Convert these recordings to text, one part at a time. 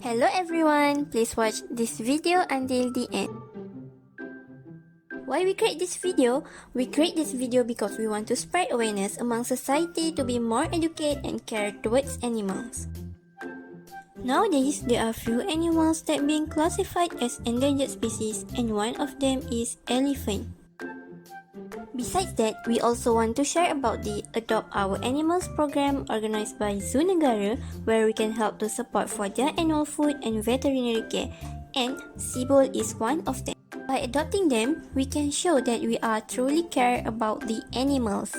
Hello everyone, please watch this video until the end. Why we create this video? We create this video because we want to spread awareness among society to be more educated and care towards animals. Nowadays, there are few animals that being classified as endangered species, and one of them is elephant. Besides that, we also want to share about the Adopt Our Animals program organized by Zoo Negara, where we can help to support for their animal food and veterinary care, and Sibol is one of them. By adopting them, we can show that we are truly care about the animals.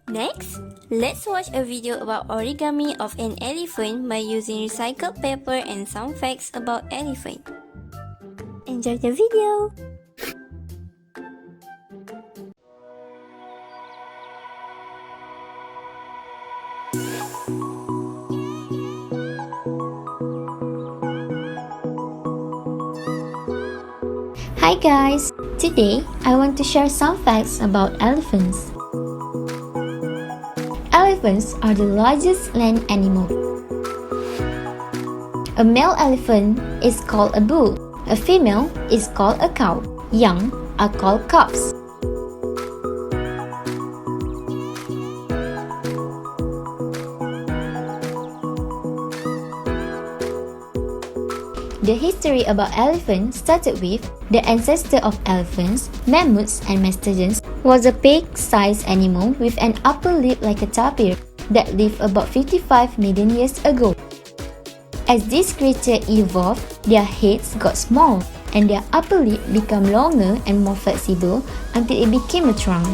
Next, let's watch a video about origami of an elephant by using recycled paper and some facts about elephant. Enjoy the video! Hi guys! Today, I want to share some facts about elephants. Elephants are the largest land animal. A male elephant is called a bull. A female is called a cow. Young are called calves. The history about elephants started with the ancestor of elephants, mammoths and mastodons, was a pig-sized animal with an upper lip like a tapir that lived about 55 million years ago. As this creature evolved, their heads got small and their upper lip became longer and more flexible until it became a trunk.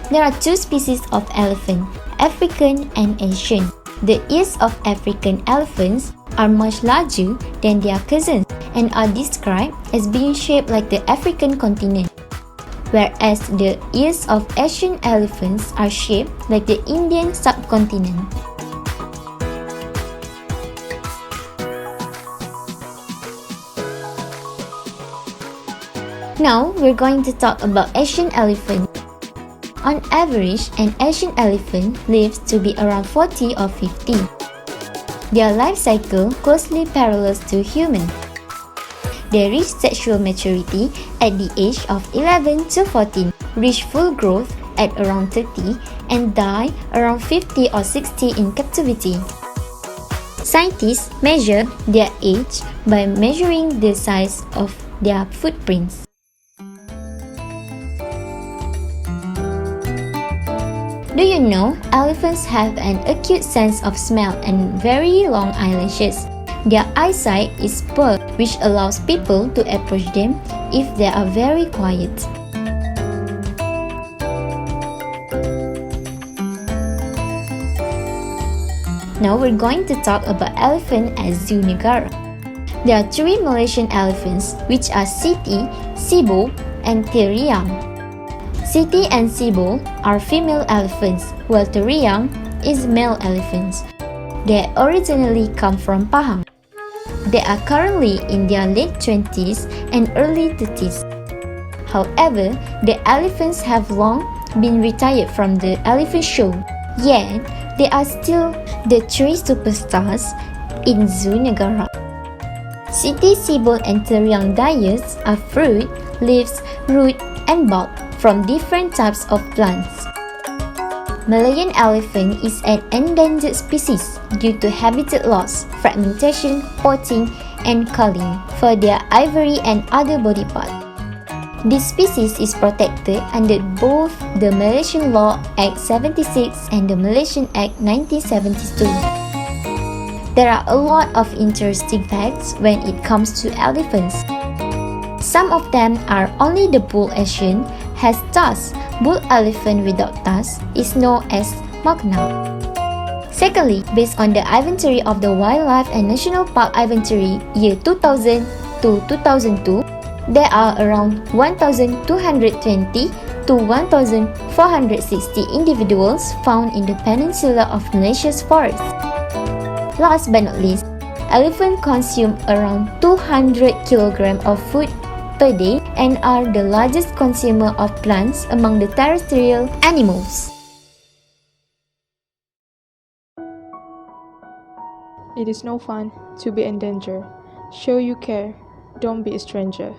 There are two species of elephant, African and Asian. The ears of African elephants are much larger than their cousins and are described as being shaped like the African continent, whereas the ears of Asian elephants are shaped like the Indian subcontinent. Now, we're going to talk about Asian elephant. On average, an Asian elephant lives to be around 40 or 50. Their life cycle closely parallels to human. They reach sexual maturity at the age of 11 to 14, reach full growth at around 30, and die around 50 or 60 in captivity. Scientists measure their age by measuring the size of their footprints. Do you know elephants have an acute sense of smell and very long eyelashes? Their eyesight is poor, which allows people to approach them if they are very quiet. Now we're going to talk about elephant at Zoo Negara. There are three Malaysian elephants, which are Siti, Sibo, and Teriang. Siti and Sibo are female elephants, while Teriang is male elephants. They originally come from Pahang. They are currently in their late 20s and early 30s. However, the elephants have long been retired from the elephant show, yet they are still the three superstars in Zoo Negara. Siti, Sibo, and Teriang diets are fruit, leaves, root, and bulb from different types of plants. Malayan elephant is an endangered species due to habitat loss, fragmentation, poaching, and culling for their ivory and other body parts. This species is protected under both the Malaysian Law Act 76 and the Malaysian Act 1972. There are a lot of interesting facts when it comes to elephants. Some of them are only the bull Asian has tusks. Bull elephant without tusks is known as magna. Secondly, based on the inventory of the Wildlife and National Park Inventory year 2000 to 2002, there are around 1,220 to 1,460 individuals found in the peninsula of Malaysia's forests. Last but not least, elephants consume around 200 kg of food per day and are the largest consumer of plants among the terrestrial animals. It is no fun to be in danger. Show you care, don't be a stranger.